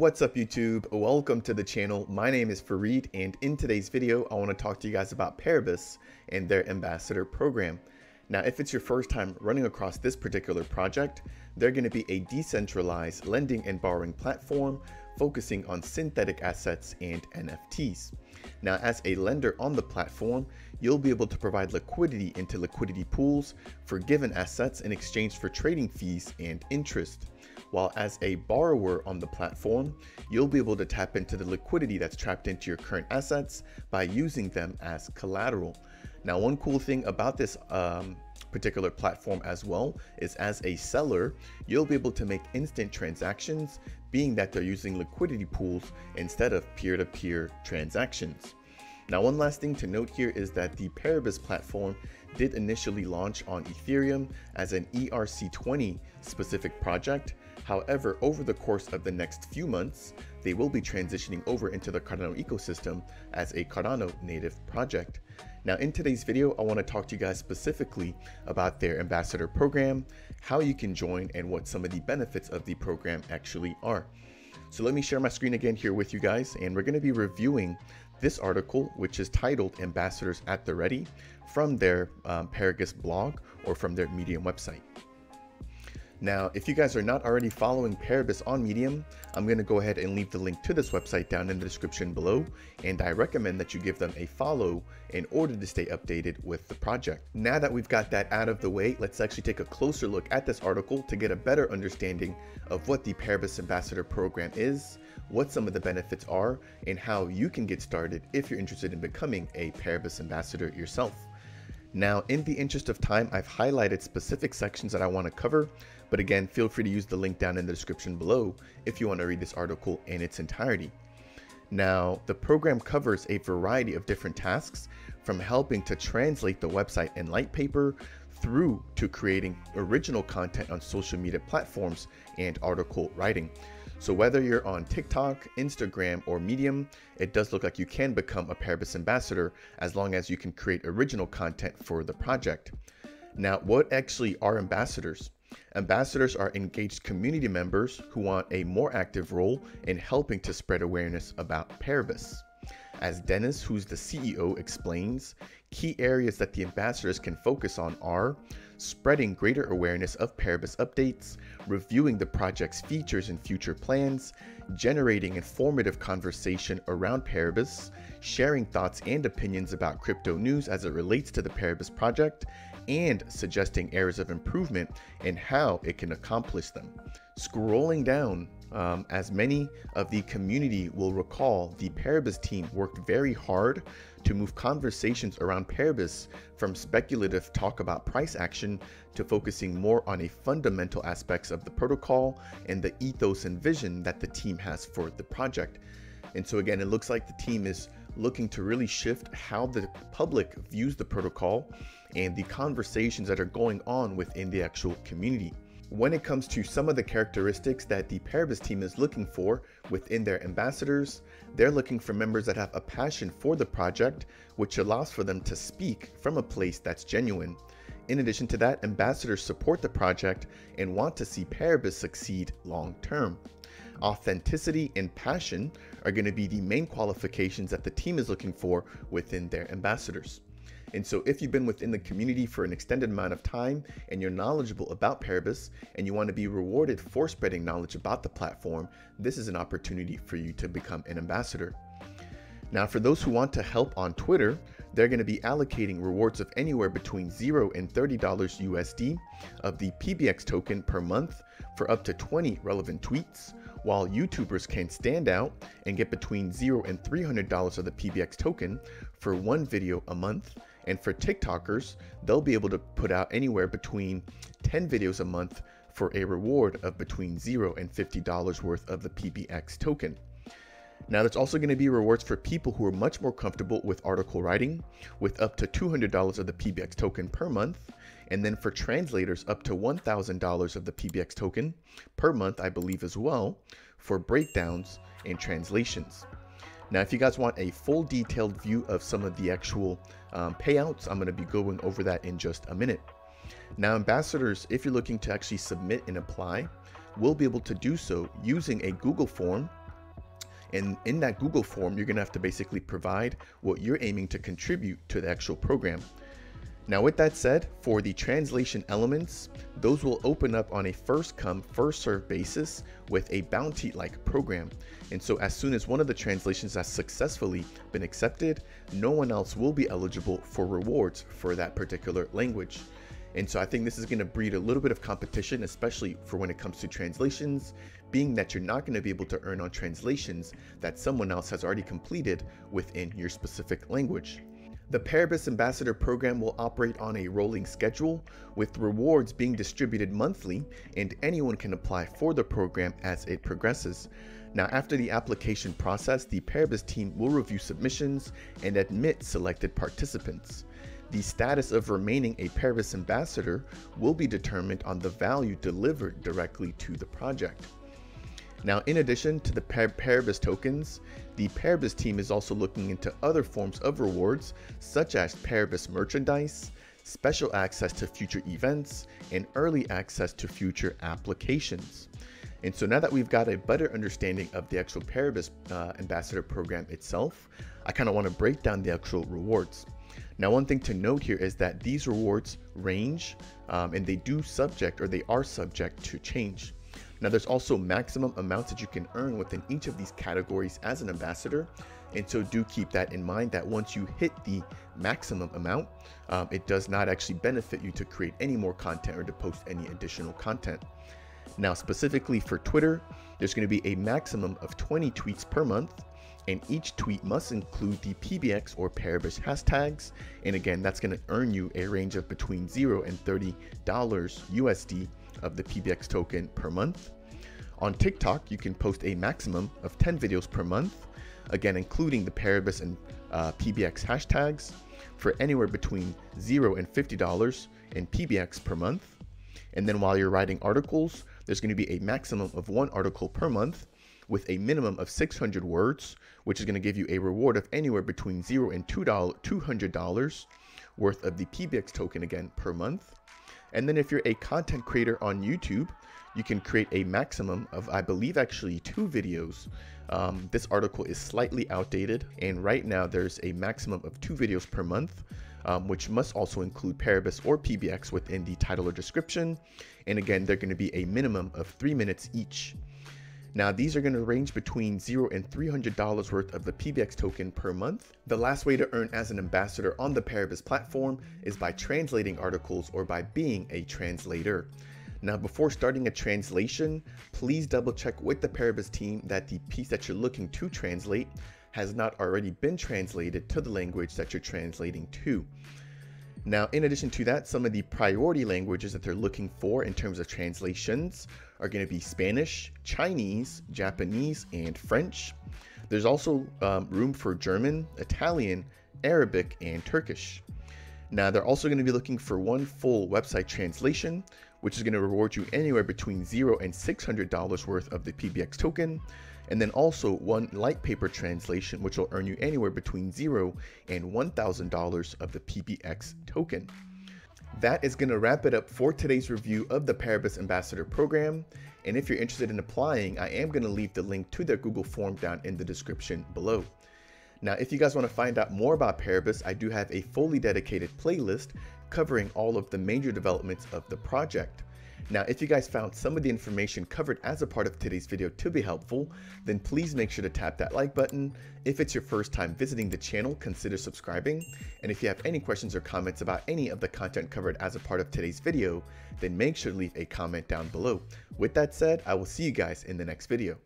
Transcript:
What's up YouTube? Welcome to the channel. My name is Fareed, and in today's video I want to talk to you guys about Paribus and their ambassador program. Now if it's your first time running across this particular project, they're going to be a decentralized lending and borrowing platform focusing on synthetic assets and NFTs. Now as a lender on the platform, you'll be able to provide liquidity into liquidity pools for given assets in exchange for trading fees and interest. While as a borrower on the platform, you'll be able to tap into the liquidity that's trapped into your current assets by using them as collateral. Now, one cool thing about this particular platform as well is as a seller, you'll be able to make instant transactions, being that they're using liquidity pools instead of peer-to-peer transactions. Now, one last thing to note here is that the Paribus platform did initially launch on Ethereum as an ERC20 specific project. However, over the course of the next few months, they will be transitioning over into the Cardano ecosystem as a Cardano native project. Now in today's video, I want to talk to you guys specifically about their ambassador program, how you can join, and what some of the benefits of the program actually are. So let me share my screen again here with you guys, and we're going to be reviewing this article, which is titled Ambassadors at the Ready, from their Paribus blog or from their Medium website. Now, if you guys are not already following Paribus on Medium, I'm going to go ahead and leave the link to this website down in the description below, and I recommend that you give them a follow in order to stay updated with the project. Now that we've got that out of the way, let's actually take a closer look at this article to get a better understanding of what the Paribus Ambassador Program is, what some of the benefits are, and how you can get started if you're interested in becoming a Paribus Ambassador yourself. Now, in the interest of time, I've highlighted specific sections that I want to cover, but again, feel free to use the link down in the description below if you want to read this article in its entirety. Now, the program covers a variety of different tasks, from helping to translate the website and light paper through to creating original content on social media platforms and article writing. So whether you're on TikTok, Instagram, or Medium, it does look like you can become a Paribus ambassador as long as you can create original content for the project. Now, what actually are ambassadors? Ambassadors are engaged community members who want a more active role in helping to spread awareness about Paribus. As Dennis, who's the CEO, explains, key areas that the ambassadors can focus on are spreading greater awareness of Paribus updates, reviewing the project's features and future plans, generating informative conversation around Paribus, sharing thoughts and opinions about crypto news as it relates to the Paribus project, and suggesting areas of improvement and how it can accomplish them. Scrolling down, as many of the community will recall, the Paribus team worked very hard to move conversations around Paribus from speculative talk about price action to focusing more on a fundamental aspects of the protocol and the ethos and vision that the team has for the project. And so again, it looks like the team is looking to really shift how the public views the protocol and the conversations that are going on within the actual community. When it comes to some of the characteristics that the Paribus team is looking for within their ambassadors, they're looking for members that have a passion for the project, which allows for them to speak from a place that's genuine. In addition to that, ambassadors support the project and want to see Paribus succeed long term. Authenticity and passion are going to be the main qualifications that the team is looking for within their ambassadors. And so if you've been within the community for an extended amount of time and you're knowledgeable about Paribus and you want to be rewarded for spreading knowledge about the platform, this is an opportunity for you to become an ambassador. Now, for those who want to help on Twitter, they're going to be allocating rewards of anywhere between $0 and $30 USD of the PBX token per month for up to 20 relevant tweets, while YouTubers can stand out and get between $0 and $300 of the PBX token for one video a month. And for TikTokers, they'll be able to put out anywhere between 10 videos a month for a reward of between $0 and $50 worth of the PBX token. Now, there's also going to be rewards for people who are much more comfortable with article writing, with up to $200 of the PBX token per month, and then for translators, up to $1,000 of the PBX token per month, I believe as well, for breakdowns and translations. Now, if you guys want a full detailed view of some of the actual payouts, I'm going to be going over that in just a minute. Now, ambassadors, if you're looking to actually submit and apply, will be able to do so using a Google form And in that Google form, you're gonna have to basically provide what you're aiming to contribute to the actual program. Now with that said, for the translation elements, those will open up on a first come, first served basis with a bounty-like program. And so as soon as one of the translations has successfully been accepted, no one else will be eligible for rewards for that particular language. And so I think this is going to breed a little bit of competition, especially for when it comes to translations, being that you're not going to be able to earn on translations that someone else has already completed within your specific language. The Paribus Ambassador program will operate on a rolling schedule, with rewards being distributed monthly, and anyone can apply for the program as it progresses. Now, after the application process, the Paribus team will review submissions and admit selected participants. The status of remaining a Paribus Ambassador will be determined on the value delivered directly to the project. Now, in addition to the Paribus tokens, the Paribus team is also looking into other forms of rewards, such as Paribus merchandise, special access to future events, and early access to future applications. And so now that we've got a better understanding of the actual Paribus Ambassador program itself, I kind of want to break down the actual rewards. Now, one thing to note here is that these rewards range and they are subject to change. Now, there's also maximum amounts that you can earn within each of these categories as an ambassador. And so do keep that in mind, that once you hit the maximum amount, it does not actually benefit you to create any more content or to post any additional content. Now, specifically for Twitter, there's going to be a maximum of 20 tweets per month, and each tweet must include the PBX or Paribus hashtags. And again, that's going to earn you a range of between $0 and $30 USD of the PBX token per month. On TikTok, you can post a maximum of 10 videos per month, again including the Paribus and PBX hashtags, for anywhere between $0 and $50 in PBX per month. And then while you're writing articles, there's going to be a maximum of 1 article per month with a minimum of 600 words, which is going to give you a reward of anywhere between $0 and $200 worth of the PBX token again per month. And then if you're a content creator on YouTube, you can create a maximum of, I believe, actually 2 videos. This article is slightly outdated, and right now there's a maximum of 2 videos per month, which must also include Paribus or PBX within the title or description. And again, they're going to be a minimum of 3 minutes each. Now, these are going to range between $0 and $300 worth of the PBX token per month. The last way to earn as an ambassador on the Paribus platform is by translating articles or by being a translator. Now, before starting a translation, please double check with the Paribus team that the piece that you're looking to translate has not already been translated to the language that you're translating to. Now, in addition to that, some of the priority languages that they're looking for in terms of translations are going to be Spanish, Chinese, Japanese, and French. There's also room for German, Italian, Arabic, and Turkish. Now, they're also going to be looking for 1 full website translation, which is going to reward you anywhere between $0 and $600 worth of the PBX token. And then also 1 light paper translation, which will earn you anywhere between $0 and $1,000 of the PBX token. That is going to wrap it up for today's review of the Paribus Ambassador program. And if you're interested in applying, I am going to leave the link to their Google form down in the description below. Now, if you guys want to find out more about Paribus, I do have a fully dedicated playlist covering all of the major developments of the project. Now, if you guys found some of the information covered as a part of today's video to be helpful, then please make sure to tap that like button. If it's your first time visiting the channel, consider subscribing. And if you have any questions or comments about any of the content covered as a part of today's video, then make sure to leave a comment down below. With that said, I will see you guys in the next video.